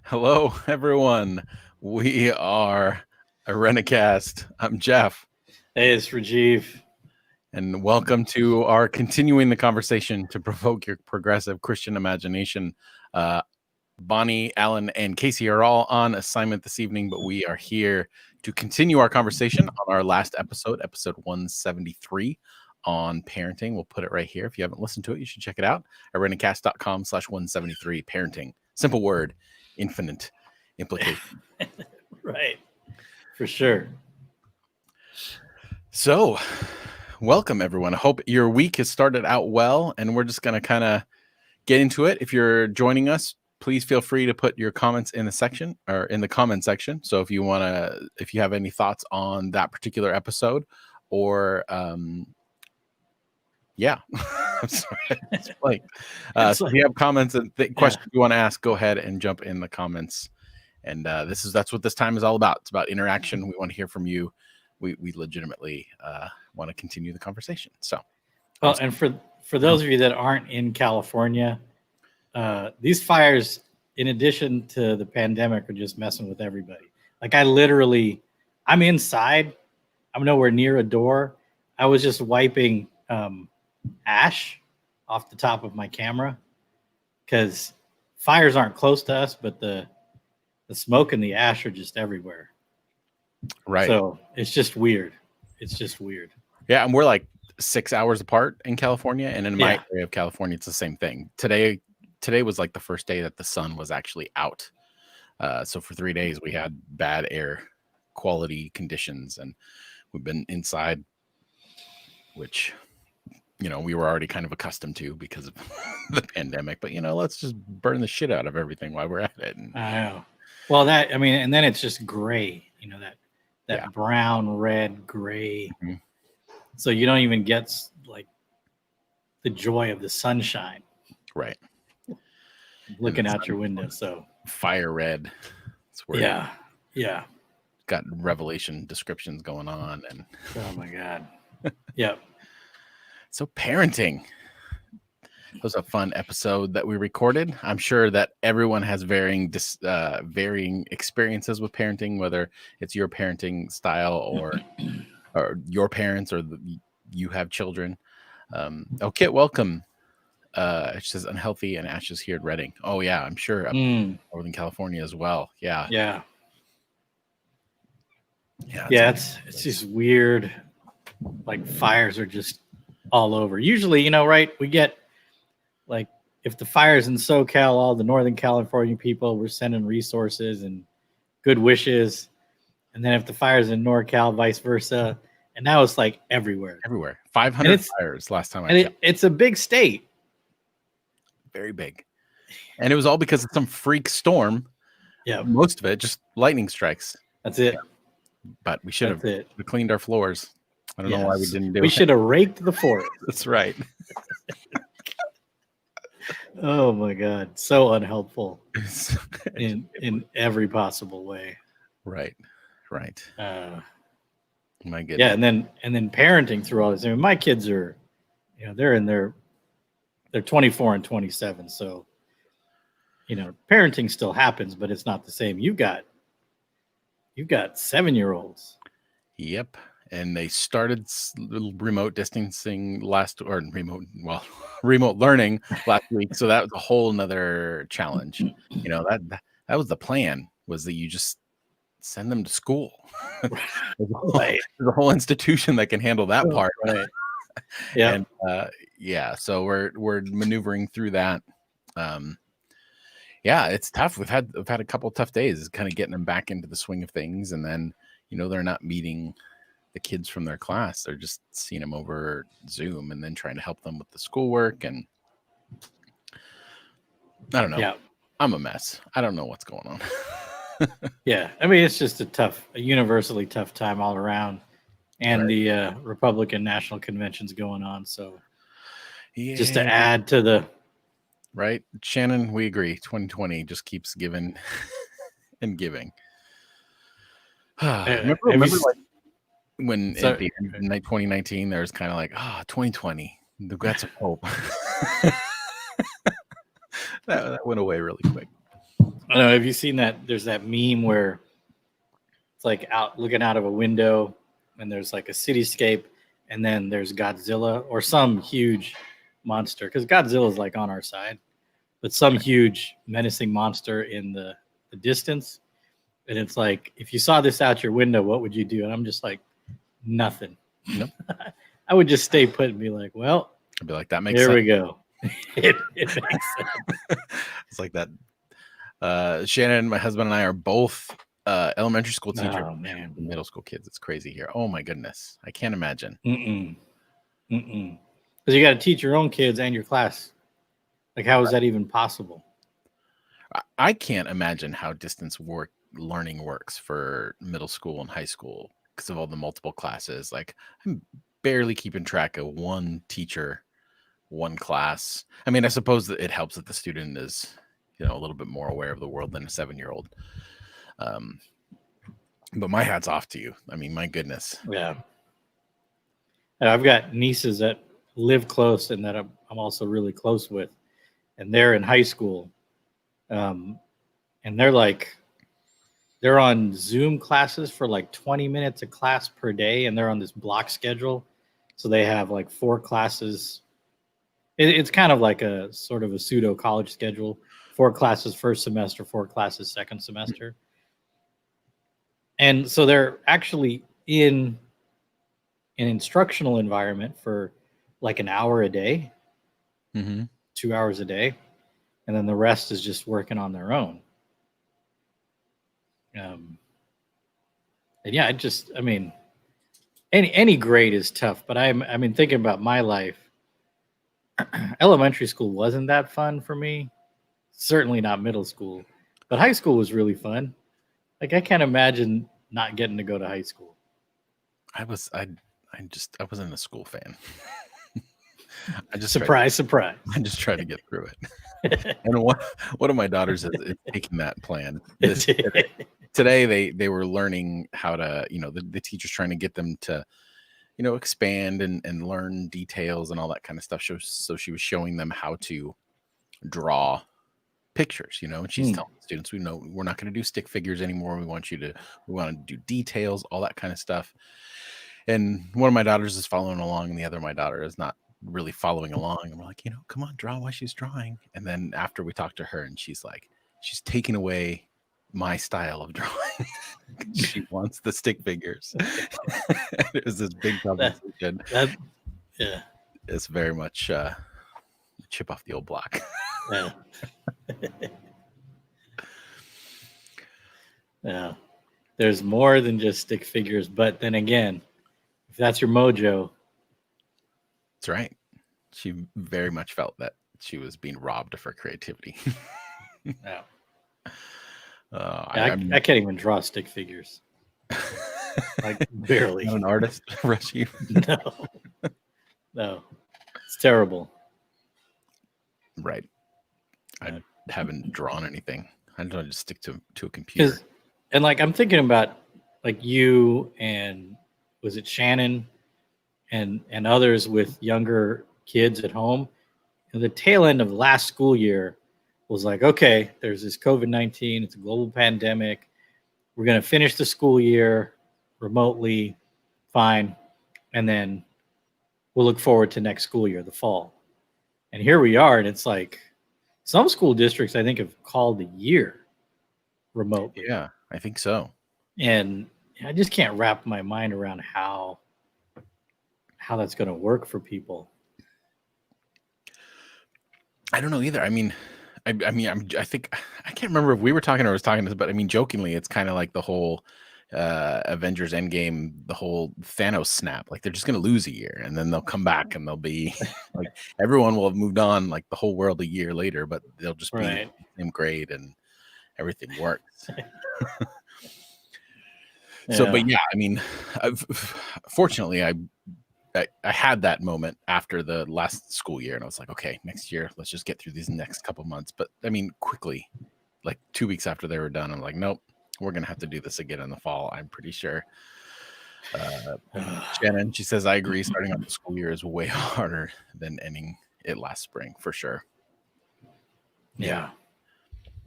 Hello, everyone. We are a Renacast. I'm Jeff, Hey, it's Rajiv. and welcome to our continuing the conversation to provoke your progressive Christian imagination. Bonnie, Alan, and Casey are all on assignment this evening, but we are here to continue our conversation on our last episode, episode 173 on parenting. We'll put it right here. If you haven't listened to it, you should check it out at renacast.com/173 parenting. Simple word, infinite implication. Right, for sure. So, welcome everyone. I hope your week has started out well, and we're just going to kind of get into it. If you're joining us, please feel free to put your comments in the section or in the comment section. So if you have any thoughts on that particular episode, or yeah, I'm sorry, it's like, so if you have comments and questions you want to ask, go ahead and jump in the comments. And that's what this time is all about. It's about interaction. We want to hear from you. We legitimately want to continue the conversation. So, well, and for those of you that aren't in California, these fires, in addition to the pandemic, are just messing with everybody. Like I'm inside. I'm nowhere near a door. I was just wiping ash off the top of my camera because fires aren't close to us, but the smoke and the ash are just everywhere. Right. So it's just weird. Yeah, and we're like 6 hours apart in California, and in my area of California, it's the same thing. Today was like the first day that the sun was actually out. So for 3 days, we had bad air quality conditions, and we've been inside, which, we were already kind of accustomed to because of the pandemic. But, let's just burn the shit out of everything while we're at it. And, I know. Well, and then it's just gray, that brown, red, gray. Mm-hmm. So you don't even get like the joy of the sunshine. Right. Looking out your window. So fire red. That's where yeah. Got Revelation descriptions going on. And oh my God. Yep. So parenting. It was a fun episode that we recorded. I'm sure that everyone has varying experiences with parenting, whether it's your parenting style or your parents or you have children. Kit, welcome. It says unhealthy and ashes here at Redding. Oh yeah, I'm sure up Northern California as well. Yeah. It's just weird. Like fires are just all over. Usually, right? We get like if the fire's in SoCal, all the Northern California people, we're sending resources and good wishes. And then if the fire's in NorCal, vice versa. And now it's like everywhere. 500 fires last time I checked. It's a big state. Very big. And it was all because of some freak storm. Yeah. Most of it just lightning strikes. That's it. Yeah. But we should have cleaned our floors. I don't know why we didn't do it. We should have raked the forest. That's right. Oh my God. So unhelpful in every possible way. Right. My goodness. Yeah, and then parenting through all this. I mean, my kids are, they're 24 and 27. So, parenting still happens, but it's not the same. You've got 7-year-olds. Yep. And they started remote distancing remote learning last week. So that was a whole nother challenge. That was the plan, was that you just send them to school. Right. There's a whole institution that can handle that part. Right. Yeah. And so we're maneuvering through that. It's tough. We've had a couple of tough days, kind of getting them back into the swing of things. And then, they're not meeting the kids from their class. They're just seeing them over Zoom and then trying to help them with the schoolwork. And I don't know. Yeah. I'm a mess. I don't know what's going on. Yeah. I mean, it's just a universally tough time all around. And right. The Republican National Convention's going on. So just to add to the... Right. Shannon, we agree. 2020 just keeps giving and giving. Remember like when at the end of 2019, there was kind of like, 2020, we've got some hope. that went away really quick. I don't know. Have you seen that? There's that meme where it's like out looking out of a window, and there's like a cityscape, and then there's Godzilla or some huge monster. Because Godzilla's like on our side, but some huge menacing monster in the distance. And it's like, if you saw this out your window, what would you do? And I'm just like, nothing. Nope. I would just stay put and be like, well, I'd be like, that makes here sense. we go. it makes sense. It's like that. Shannon, my husband, and I are both elementary school teachers. Oh, man. Middle school kids. It's crazy here. Oh my goodness. I can't imagine. Because you got to teach your own kids and your class. Like, how is that even possible? I can't imagine how distance learning works for middle school and high school because of all the multiple classes. Like, I'm barely keeping track of one teacher, one class. I mean, I suppose that it helps that the student is, a little bit more aware of the world than a 7-year-old. But my hat's off to you. I mean, my goodness. Yeah. And I've got nieces that live close and that I'm also really close with, and they're in high school. And they're on Zoom classes for like 20 minutes a class per day, and they're on this block schedule. So they have like 4 classes. It's kind of like a sort of a pseudo college schedule. 4 classes first semester, 4 classes second semester. And so they're actually in an instructional environment for like an hour a day, 2 hours a day. And then the rest is just working on their own. And yeah, any grade is tough, but thinking about my life, elementary school wasn't that fun for me. Certainly not middle school, but high school was really fun. Like, I can't imagine not getting to go to high school. I wasn't a school fan. Surprise. I just tried to get through it. And one of my daughters is taking that plan. Today they were learning how to, the teacher's trying to get them to, expand and learn details and all that kind of stuff. So she was showing them how to draw pictures, and she's telling the students, we're not going to do stick figures anymore. We want to do details, all that kind of stuff. And one of my daughters is following along and the other of my daughter is not really following along. And we're like, come on, draw while she's drawing. And then after we talked to her, and she's taking away my style of drawing. She wants the stick figures. It was this big conversation. Yeah. It's very much chip off the old block. Yeah. Yeah. There's more than just stick figures, but then again, if that's your mojo. That's right. She very much felt that she was being robbed of her creativity. Yeah. I can't even draw stick figures. Like, barely. Not an artist, Rushy. No. It's terrible. Right. I haven't drawn anything. I don't just stick to a computer. And like, I'm thinking about like you and was it Shannon and others with younger kids at home. And the tail end of last school year was like, okay, there's this COVID-19. It's a global pandemic. We're going to finish the school year remotely, fine. And then we'll look forward to next school year, the fall. And here we are. And it's like some school districts, I think, have called the year remotely. Yeah, I think so. And I just can't wrap my mind around how that's going to work for people. I don't know either. I think I can't remember if we were talking or I was talking to this, but jokingly, it's kind of like the whole Avengers Endgame, the whole Thanos snap. Like, they're just going to lose a year and then they'll come back and they'll be like, everyone will have moved on, like the whole world a year later, but they'll just be in the same grade and everything works. So, but yeah, fortunately, I had that moment after the last school year, and I was like, okay, next year, let's just get through these next couple months. But quickly, like 2 weeks after they were done, I'm like, nope, we're gonna have to do this again in the fall. I'm pretty sure. Shannon, she says, I agree. Starting out the school year is way harder than ending it last spring, for sure. Yeah.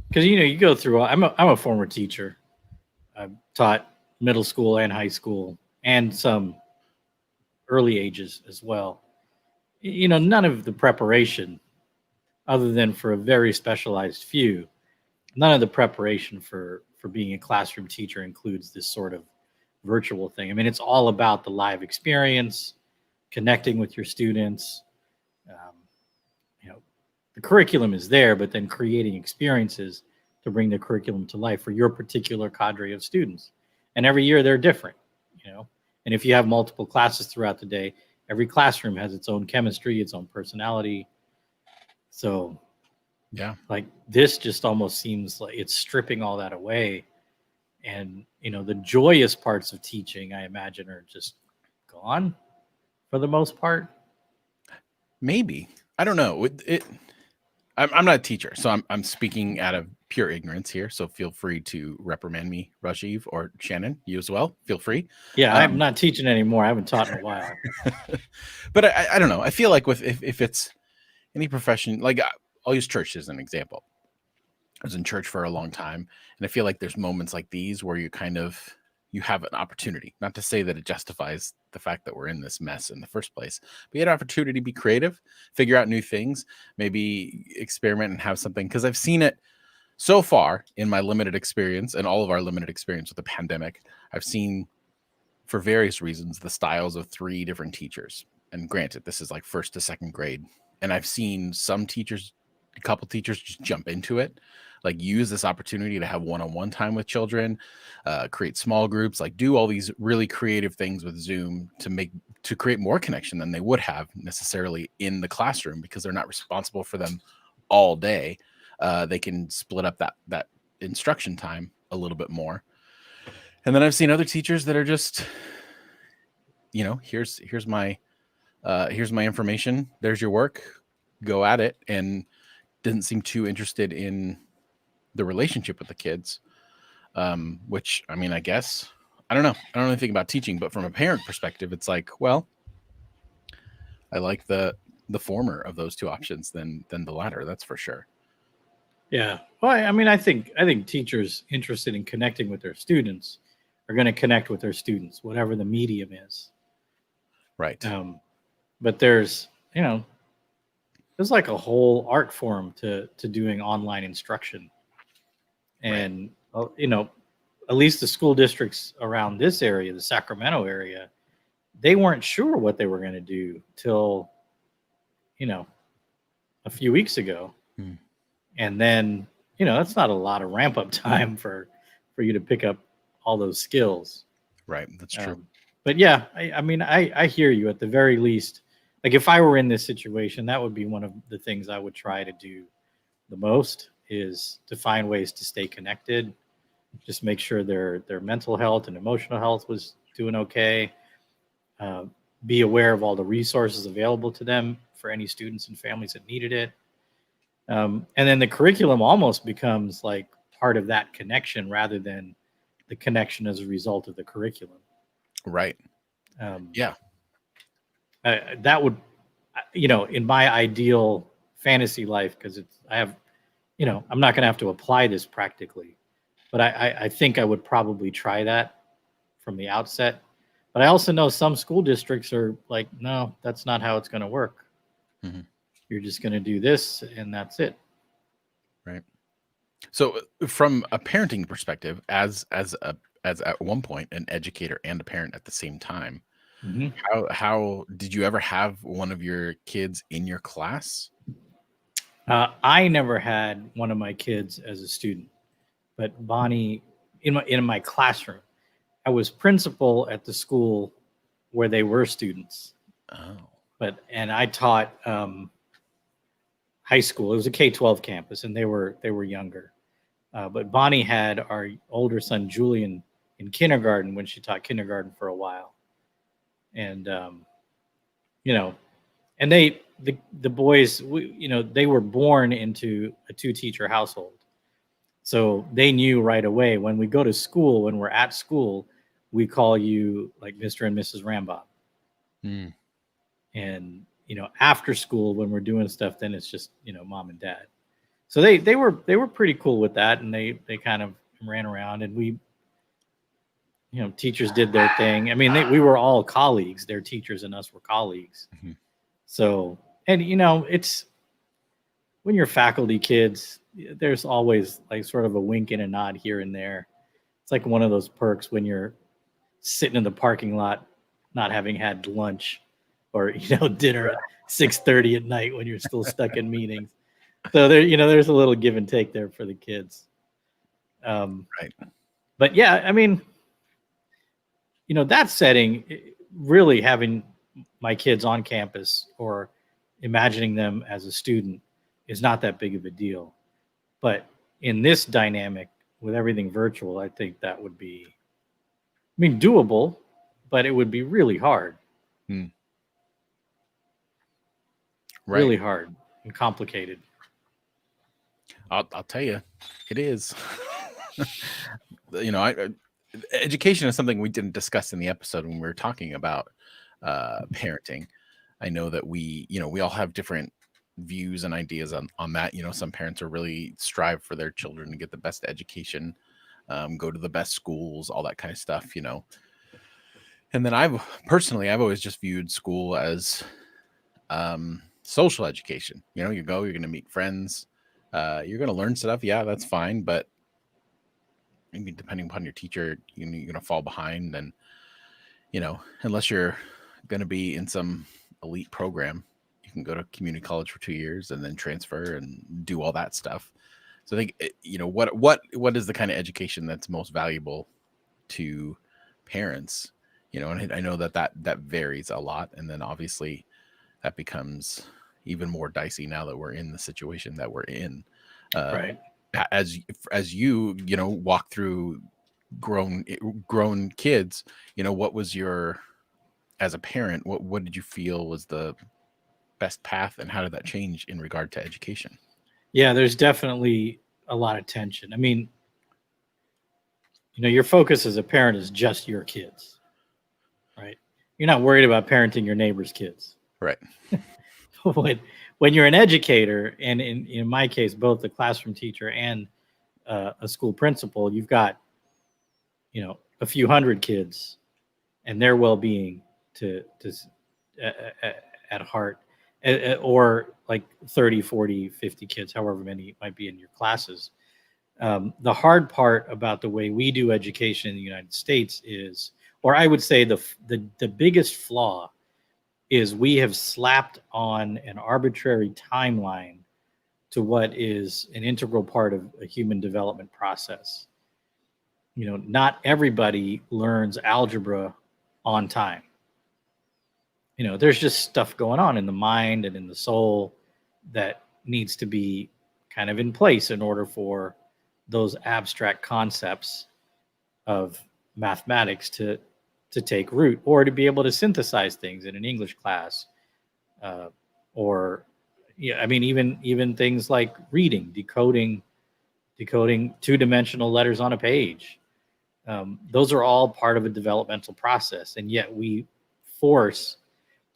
Because you go through. I'm a former teacher. I've taught middle school and high school and some early ages as well. None of the preparation, other than for a very specialized few, none of the preparation for being a classroom teacher includes this sort of virtual thing. I mean, it's all about the live experience, connecting with your students. Um, the curriculum is there, but then creating experiences to bring the curriculum to life for your particular cadre of students. And every year they're different, And if you have multiple classes throughout the day, every classroom has its own chemistry, its own personality. So, yeah, like this just almost seems like it's stripping all that away. And, the joyous parts of teaching, I imagine, are just gone for the most part. maybe. I don't know. I'm not a teacher, so I'm speaking out of pure ignorance here. So feel free to reprimand me, Rajiv or Shannon. You as well. Feel free. Yeah, I'm not teaching anymore. I haven't taught in a while. But I don't know. I feel like if it's any profession, like I'll use church as an example. I was in church for a long time, and I feel like there's moments like these where you have an opportunity. Not to say that it justifies the fact that we're in this mess in the first place, but you had an opportunity to be creative, figure out new things, maybe experiment and have something. Because I've seen it so far in my limited experience and all of our limited experience with the pandemic. I've seen, for various reasons, the styles of 3 different teachers. And granted, this is like first to second grade. And I've seen some teachers, a couple teachers just jump into it, like use this opportunity to have one-on-one time with children, create small groups, like do all these really creative things with Zoom to create more connection than they would have necessarily in the classroom, because they're not responsible for them all day. They can split up that instruction time a little bit more. And then I've seen other teachers that are just, here's my information. There's your work. Go at it. And didn't seem too interested in the relationship with the kids. Which, I mean, I guess, I don't know. I don't know anything about teaching, but from a parent perspective, it's like, well, I like the former of those 2 options than the latter. That's for sure. Yeah. Well, I mean, I think teachers interested in connecting with their students are going to connect with their students, whatever the medium is. Right. But there's like a whole art form to doing online instruction. And, at least the school districts around this area, the Sacramento area, they weren't sure what they were going to do till, a few weeks ago. And then, that's not a lot of ramp up time for you to pick up all those skills. Right. That's true. But yeah, I mean, I hear you. At the very least, like if I were in this situation, that would be one of the things I would try to do the most, is to find ways to stay connected, just make sure their mental health and emotional health was doing okay. Be aware of all the resources available to them for any students and families that needed it. And then the curriculum almost becomes like part of that connection rather than the connection as a result of the curriculum. Right. Yeah. That would, in my ideal fantasy life, because I'm not going to have to apply this practically, but I think I would probably try that from the outset. But I also know some school districts are like, no, that's not how it's going to work. Mm-hmm. You're just going to do this and that's it. Right. So from a parenting perspective, as at one point an educator and a parent at the same time, mm-hmm. how did you ever have one of your kids in your class? I never had one of my kids as a student, but Bonnie in my classroom. I was principal at the school where they were students. Oh. And I taught high school. It was a K-12 campus, and they were younger. But Bonnie had our older son Julian in kindergarten when she taught kindergarten for a while, and and the boys, they were born into a 2-teacher household, so they knew right away when we go to school, when we're at school, we call you like Mr. and Mrs. Rambob. Mm. And after school when we're doing stuff, then it's just Mom and Dad. So they were pretty cool with that, and they kind of ran around, and we, teachers did their thing. I mean, we were all colleagues. Their teachers and us were colleagues. Mhm. So, and it's when you're faculty kids, there's always like sort of a wink and a nod here and there. It's like one of those perks when you're sitting in the parking lot, not having had lunch or dinner at 6:30 at night when you're still stuck in meetings. So there's a little give and take there for the kids. Right. But yeah, I mean, that setting, really having my kids on campus or imagining them as a student is not that big of a deal. But in this dynamic with everything virtual, I think that would be, doable, but it would be really hard. Right. Really hard and complicated. I'll tell you, it is. Education is something we didn't discuss in the episode when we were talking about parenting. I know that we all have different views and ideas on that. Some parents are really strive for their children to get the best education, go to the best schools, all that kind of stuff, And then I've always just viewed school as social education. You go, you're going to meet friends, you're going to learn stuff. Yeah, that's fine. But depending upon your teacher, you're going to fall behind. And, unless you're going to be in some elite program, you can go to community college for 2 years and then transfer and do all that stuff. So I think, what is the kind of education that's most valuable to parents? And I know that varies a lot. And then obviously that becomes even more dicey now that we're in the situation that we're in. Right. As you walk through grown kids, what was as a parent, what did you feel was the best path, and how did that change in regard to education? Yeah, there's definitely a lot of tension. I mean, your focus as a parent is just your kids, right? You're not worried about parenting your neighbor's kids. Right. When you're an educator, and in my case, both a classroom teacher and a school principal, you've got, a few hundred kids and their well-being to at heart, or like 30, 40, 50 kids, however many might be in your classes. The hard part about the way we do education in the United States is, or I would say the biggest flaw is we have slapped on an arbitrary timeline to what is an integral part of a human development process. Not everybody learns algebra on time. There's just stuff going on in the mind and in the soul that needs to be kind of in place in order for those abstract concepts of mathematics to take root, or to be able to synthesize things in an English class, or even things like reading, decoding two-dimensional letters on a page. Those are all part of a developmental process, and yet we force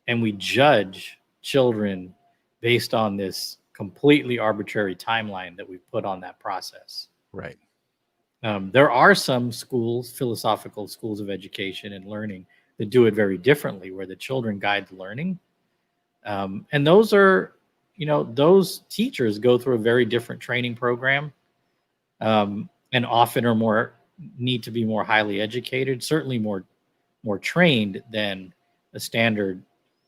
and we judge children based on this completely arbitrary timeline that we've put on that process. Right. There are some schools, philosophical schools of education and learning, that do it very differently, where the children guide the learning. And those are, those teachers go through a very different training program, and often need to be more highly educated, certainly more trained than a standard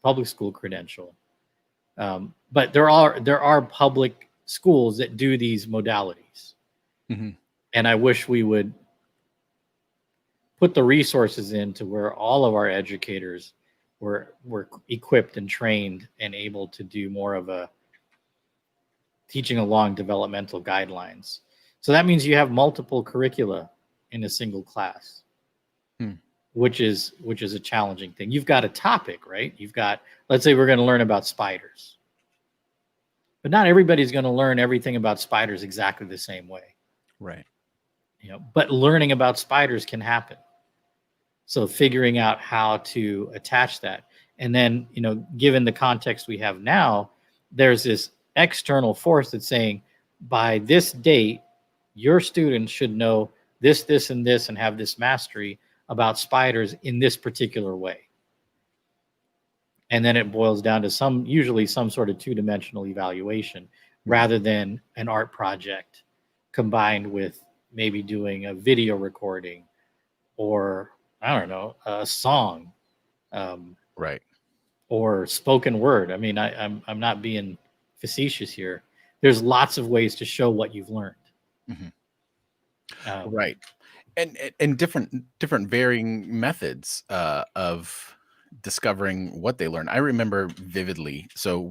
public school credential. But there are public schools that do these modalities. Mm-hmm. And I wish we would put the resources into where all of our educators were equipped and trained and able to do more of a teaching along developmental guidelines. So that means you have multiple curricula in a single class, which is a challenging thing. You've got a topic, right? Let's say we're going to learn about spiders, but not everybody's going to learn everything about spiders exactly the same way. Right. But learning about spiders can happen. So figuring out how to attach that. And then, given the context we have now, there's this external force that's saying, by this date, your students should know this, this, and this, and have this mastery about spiders in this particular way. And then it boils down to usually some sort of two-dimensional evaluation rather than an art project combined with maybe doing a video recording or, I don't know, a song. Right. Or spoken word. I mean, I'm not being facetious here. There's lots of ways to show what you've learned. Right. And different varying methods of discovering what they learn. I remember vividly. So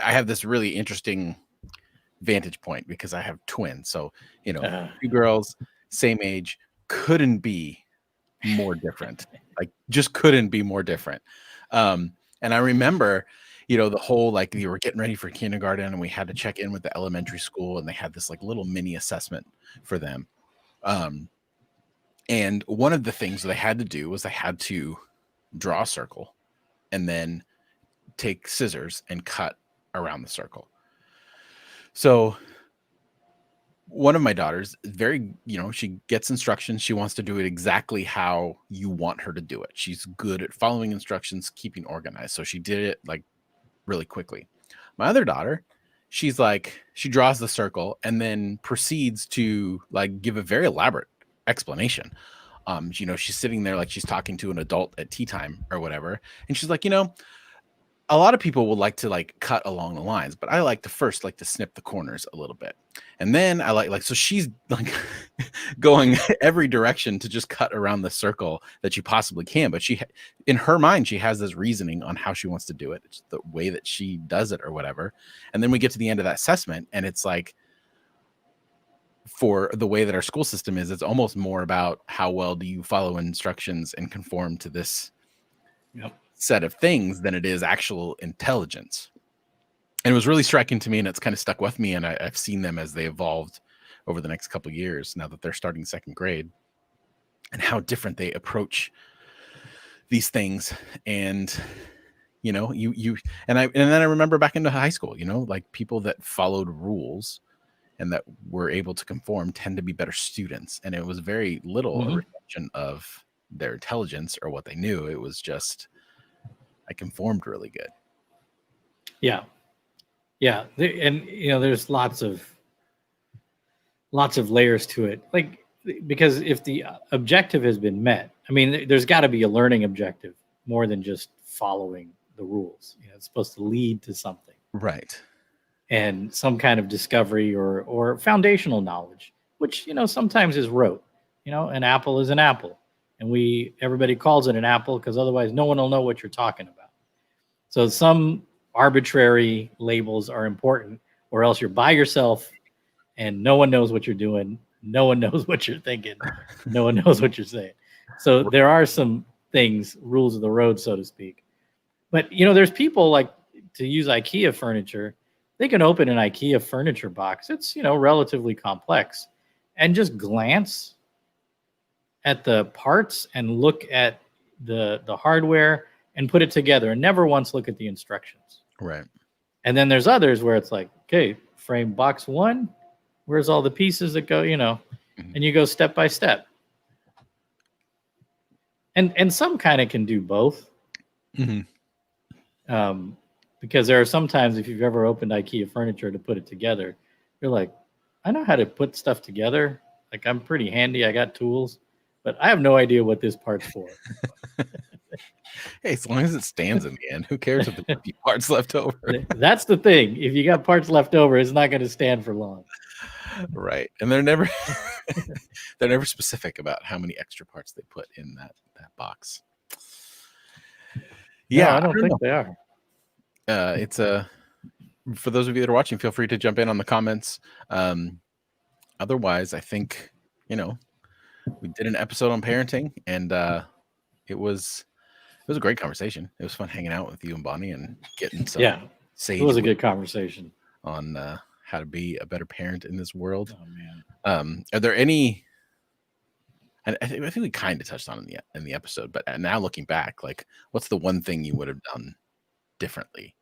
I have this really interesting vantage point because I have twins. So, two girls, same age, couldn't be more different. Like just couldn't be more different. And I remember, the whole, like, we were getting ready for kindergarten and we had to check in with the elementary school and they had this like little mini assessment for them. And one of the things they had to do was they had to draw a circle and then take scissors and cut around the circle. So one of my daughters, very, she gets instructions. She wants to do it exactly how you want her to do it. She's good at following instructions, keeping organized. So she did it like really quickly. My other daughter, she's like, she draws the circle and then proceeds to like give a very elaborate explanation. She's sitting there like she's talking to an adult at tea time or whatever. And she's like, a lot of people would like to like cut along the lines, but I like to first like to snip the corners a little bit. And then I like, so she's like going every direction to just cut around the circle that she possibly can. But in her mind, she has this reasoning on how she wants to do it. It's the way that she does it or whatever. And then we get to the end of that assessment and it's like, for the way that our school system is, it's almost more about how well do you follow instructions and conform to this set of things than it is actual intelligence. And it was really striking to me, and it's kind of stuck with me. And I've seen them as they evolved over the next couple of years now that they're starting second grade, and how different they approach these things. And and then I remember back into high school, like people that followed rules and that were able to conform tend to be better students. And it was very little a reflection of their intelligence or what they knew. It was just, I conformed really good. Yeah. There's lots of layers to it. Like, because if the objective has been met, I mean, there's got to be a learning objective more than just following the rules. It's supposed to lead to something. Right. And some kind of discovery or foundational knowledge, which, sometimes is rote. An apple is an apple. And everybody calls it an apple because otherwise no one will know what you're talking about. So some arbitrary labels are important, or else you're by yourself and no one knows what you're doing. No one knows what you're thinking. No one knows what you're saying. So there are some things, rules of the road, so to speak. But, there's people like, to use IKEA furniture, they can open an IKEA furniture box. It's, relatively complex, and just glance at the parts and look at the hardware and put it together, and never once look at the instructions. Right. And then there's others where it's like, okay, frame box 1, where's all the pieces that go, and you go step by step. And some kind of can do both. Because there are sometimes, if you've ever opened IKEA furniture to put it together, you're like, I know how to put stuff together. Like, I'm pretty handy. I got tools, but I have no idea what this part's for. Hey, as long as it stands in the end, who cares if there's a few parts left over? That's the thing. If you got parts left over, it's not going to stand for long. Right. And they're never specific about how many extra parts they put in that box. Yeah, no, I don't think they are. It's for those of you that are watching, feel free to jump in on the comments. Otherwise, I think, we did an episode on parenting, and it was a great conversation. It was fun hanging out with you and Bonnie and getting some sage. It was a good conversation on how to be a better parent in this world. Oh man. Are there any? I think we kind of touched on it in the episode, but now looking back, like, what's the one thing you would have done differently?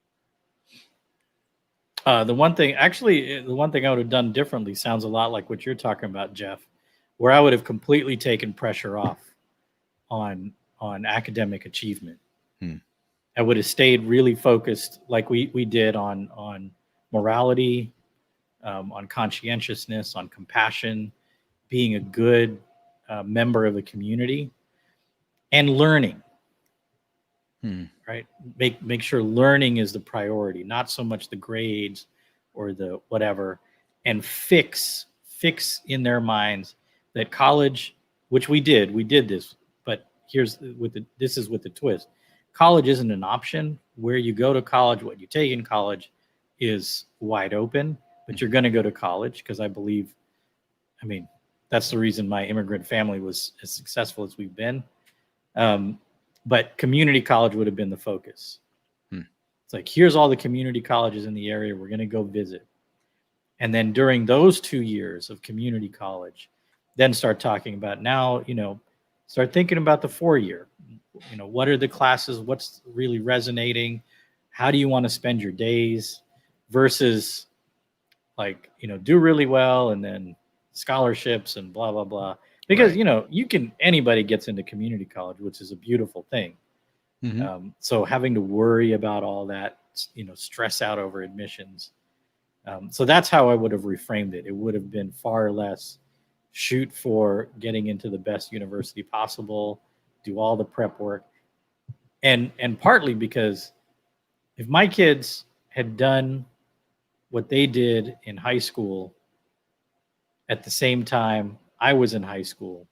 The one thing I would have done differently sounds a lot like what you're talking about, Jeff, where I would have completely taken pressure off on academic achievement. I would have stayed really focused, like we did, on morality, on conscientiousness, on compassion, being a good member of the community, and learning. Right? Make sure learning is the priority, not so much the grades or the whatever, and fix in their minds that college, which we did this, but this is with the twist. College isn't an option. Where you go to college, what you take in college is wide open, but you're going to go to college because I mean, that's the reason my immigrant family was as successful as we've been. But community college would have been the focus. It's like, here's all the community colleges in the area. We're going to go visit. And then during those 2 years of community college, then start talking about start thinking about the 4-year. What are the classes? What's really resonating? How do you want to spend your days versus do really well and then scholarships and blah, blah, blah. Because, right. Anybody gets into community college, which is a beautiful thing. So having to worry about all that, stress out over admissions. So that's how I would have reframed it. It would have been far less shoot for getting into the best university possible, do all the prep work. And partly because if my kids had done what they did in high school at the same time I was in high school,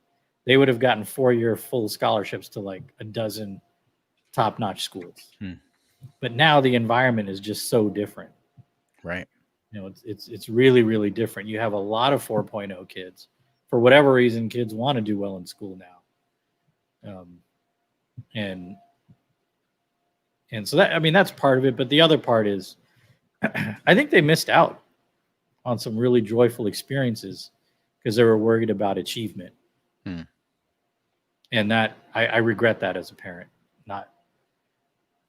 they would have gotten 4-year full scholarships to like a dozen top-notch schools. But now the environment is just so different. Right. It's really, really different. You have a lot of 4.0 kids. For whatever reason, kids want to do well in school now. And so that's part of it. But the other part is I think they missed out on some really joyful experiences because they were worried about achievement. And that I regret that as a parent, not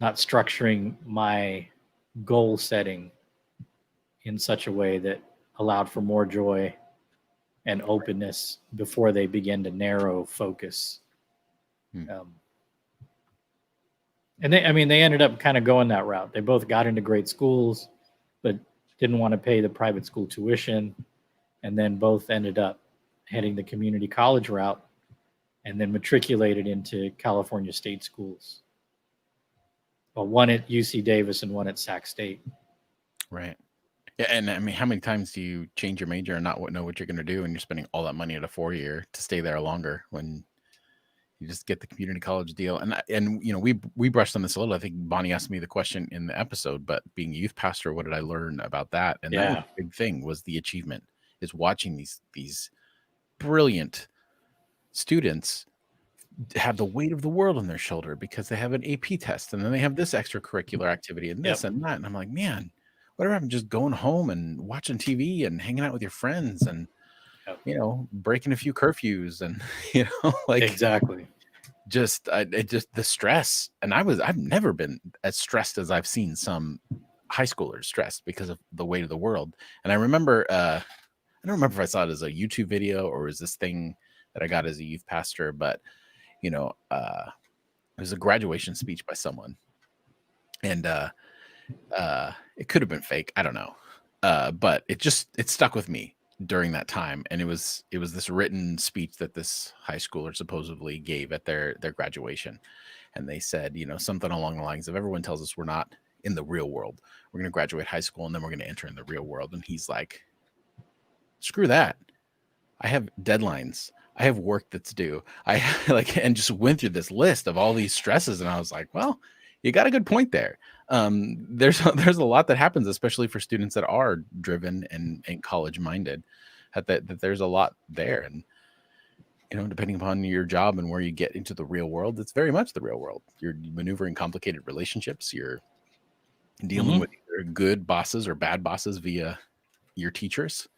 structuring my goal setting in such a way that allowed for more joy and openness before they begin to narrow focus. And they ended up kind of going that route. They both got into great schools, but didn't want to pay the private school tuition. And then both ended up heading the community college route and then matriculated into California state schools. Well, one at UC Davis and one at Sac State. Right. Yeah, and how many times do you change your major and not know what you're going to do, and you're spending all that money at a 4-year to stay there longer when you just get the community college deal? And we brushed on this a little. I think Bonnie asked me the question in the episode, but being a youth pastor, what did I learn about that? And that was a big thing, was the achievement, is watching these brilliant students have the weight of the world on their shoulder because they have an AP test and then they have this extracurricular activity and this and that. And I'm like, man, whatever happened to just going home and watching TV and hanging out with your friends and, breaking a few curfews and, exactly. Just the stress. And I've never been as stressed as I've seen some high schoolers stressed because of the weight of the world. And I remember, I don't remember if I saw it as a YouTube video or was this thing that I got as a youth pastor, but it was a graduation speech by someone, and it could have been fake. I don't know, but it stuck with me during that time. And it was this written speech that this high schooler supposedly gave at their graduation, and they said, something along the lines of, everyone tells us we're not in the real world. We're going to graduate high school and then we're going to enter in the real world. And he's like, screw that. I have deadlines. I have work that's due. And just went through this list of all these stresses. And I was like, well, you got a good point there. There's a lot that happens, especially for students that are driven and college minded, that there's a lot there. And, depending upon your job and where you get into the real world, it's very much the real world. You're maneuvering complicated relationships. You're dealing with either good bosses or bad bosses via your teachers.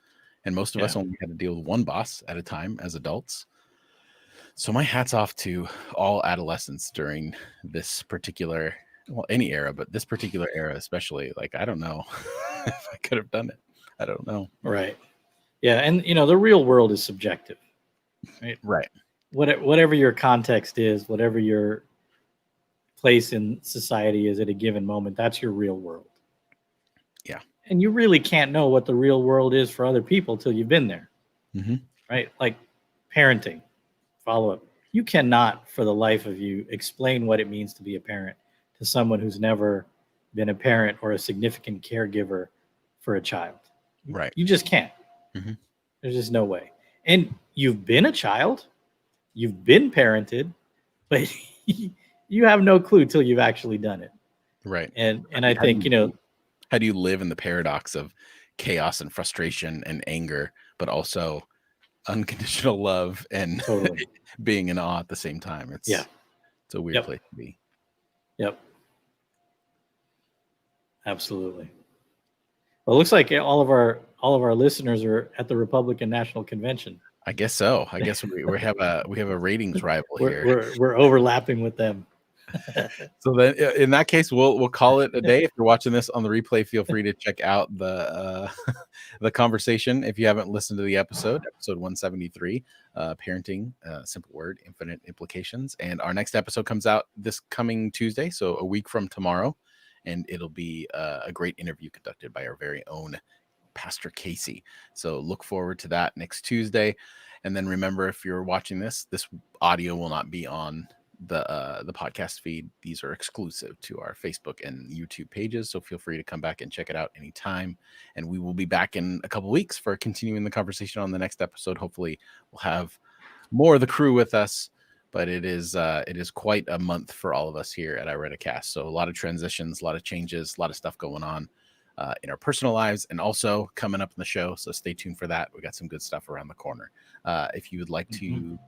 And most of us only had to deal with one boss at a time as adults. So my hat's off to all adolescents during this particular, any era, but this particular era especially. Like, I don't know. if I could have done it. I don't know. Right. Yeah, and the real world is subjective, right? Right. Whatever your context is, whatever your place in society is at a given moment, that's your real world. Yeah. And you really can't know what the real world is for other people till you've been there, right? Like parenting, follow up. You cannot, for the life of you, explain what it means to be a parent to someone who's never been a parent or a significant caregiver for a child. Right. You just can't. There's just no way. And you've been a child, you've been parented, but you have no clue till you've actually done it. Right. And I think, how do you live in the paradox of chaos and frustration and anger, but also unconditional love and totally being in awe at the same time? It's a weird place to be. Yep. Absolutely. Well, it looks like all of our listeners are at the Republican National Convention. I guess so. I guess we have a ratings rival here. We're overlapping with them. So then, in that case, we'll call it a day. If you're watching this on the replay, feel free to check out the conversation. If you haven't listened to the episode 173, parenting, simple word, infinite implications. And our next episode comes out this coming Tuesday, so a week from tomorrow, and it'll be a great interview conducted by our very own Pastor Casey. So look forward to that next Tuesday. And then remember, if you're watching this audio will not be on the podcast feed. These are exclusive to our Facebook and YouTube pages, so feel free to come back and check it out anytime. And we will be back in a couple weeks for continuing the conversation on the next episode. Hopefully we'll have more of the crew with us, but it is quite a month for all of us here at IRenaCast. So a lot of transitions, a lot of changes, a lot of stuff going on in our personal lives and also coming up in the show, so stay tuned for that. We got some good stuff around the corner. If you would like to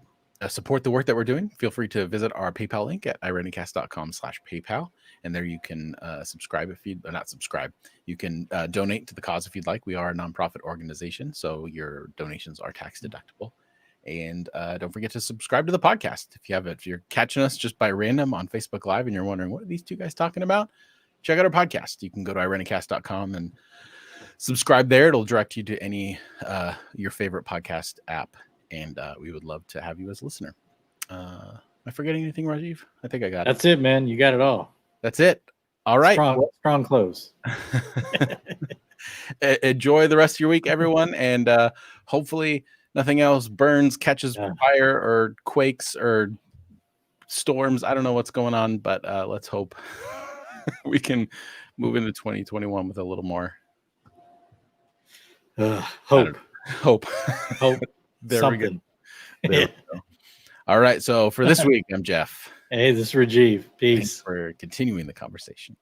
support the work that we're doing, feel free to visit our PayPal link at irenacast.com/PayPal. And there you can subscribe if you not subscribe. You can donate to the cause if you'd like. We are a nonprofit organization, so your donations are tax deductible. And don't forget to subscribe to the podcast. If you're catching us just by random on Facebook Live and you're wondering, what are these two guys talking about? Check out our podcast. You can go to irenacast.com and subscribe there. It'll direct you to any your favorite podcast app. And we would love to have you as a listener. Am I forgetting anything, Rajiv? I think I got it. That's it, man. You got it all. That's it. All right. Strong close. Enjoy the rest of your week, everyone. And hopefully nothing else burns, catches fire, or quakes, or storms. I don't know what's going on, but let's hope we can move into 2021 with a little more hope. Hope. There Something. We go. All right. So for this week, I'm Jeff. Hey, this is Rajiv. Peace. Thanks for continuing the conversation.